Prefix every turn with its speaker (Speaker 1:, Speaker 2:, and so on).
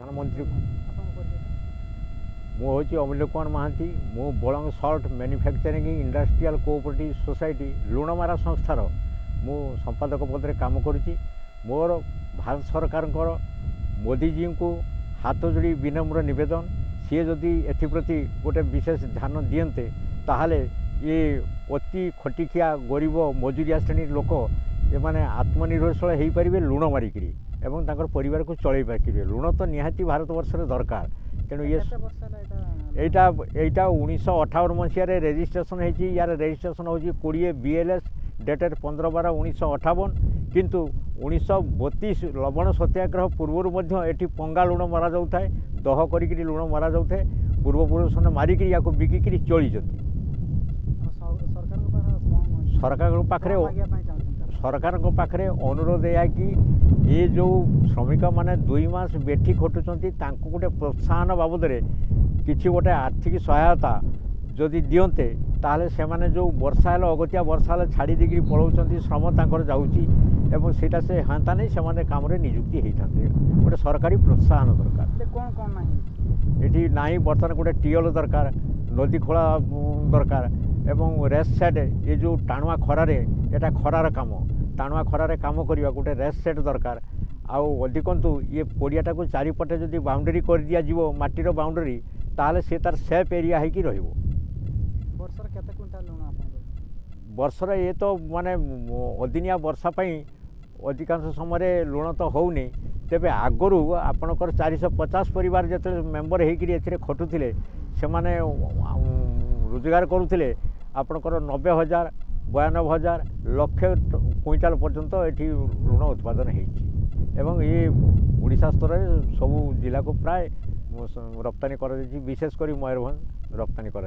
Speaker 1: प्रधानमंत्री मुझे अमूल्य कुमार महांती मु Bulang salt manufacturing industrial cooperative society लुणमारा संस्थार मु संपादक पद में काम करुच्ची। मोर भारत सरकार मोदी जी को हाथ जोड़ी विनम्र निवेदन सी जदि एप्रति गोटे विशेष ध्यान दियंते ताहले ये अति खटिकिया गरीब मजुरिया श्रेणी लोक ये आत्मनिर्भरशील हो पारे लुण मारिकी एवं तांकर परिवार को चलई पारे। लुण तो निहाती भारत वर्ष दरकार तेणु ये एटा 1958 मसीह रेजिस्ट्रेशन होती यार रेजिस्ट्रेशन हूँ 20 BLS डेटेड 15/12/1958 किंतु 1932 लवण सत्याग्रह पूर्व एटी पंगा लुण मरा जाए दह करी लुण मरा जाए पूर्वपुरुष ने मारिक या बिकिकी चली सरकार पाखे अनुरोध है कि ये जो श्रमिक मैंने 2 मास बेठी खटुंट गोटे प्रोत्साहन बाबद किसी गोटे आर्थिक सहायता जदि दियंते ताहले से माने जो वर्षा अगतिया वर्षा छाड़ी देकी पलाउं श्रम तांकर जाउची एवं सेटा से हांता नहीं से माने काम रे नियुक्ति होइथांते गोटे सरकारी प्रोत्साहन दरकार कौन कौन नाही एठी नाही बर्तमान गोटे टीएल दरकार नदी खोला दरकार एवं रेस्ट सेट ये जो टाणुआ खरारे एटा खरार काम टाणुआ खरारे काम करवा गोटे रेस्ट सेट दरकार आउ अधिकंतु ये पड़ियाटा को चारिपटे जदि बाउंड्री कर दिया जीवो माटीर बाउंड्री ताहले से तार सेफ एरिया होगी रहिबो।
Speaker 2: वर्षर केते क्विंटाल लुण आपन
Speaker 1: वर्षर ये तो माने अदिनिया वर्षा पई अधिकांश समय लुण तो होउनी तेबे आगरू आपणकर 450 परिवार जते मेंबर हेकि एथिरे खटुथिले से माने रोजगार करुथिले आपणकर 90,000 92,000 लक्ष क्विंटाल पर्यंत एठी लुण उत्पादन होइछि एवं ये ओडिशा स्तर सबू जिला को प्राय रप्तानी कर विशेषकर मयूरभंज रप्तानी कर।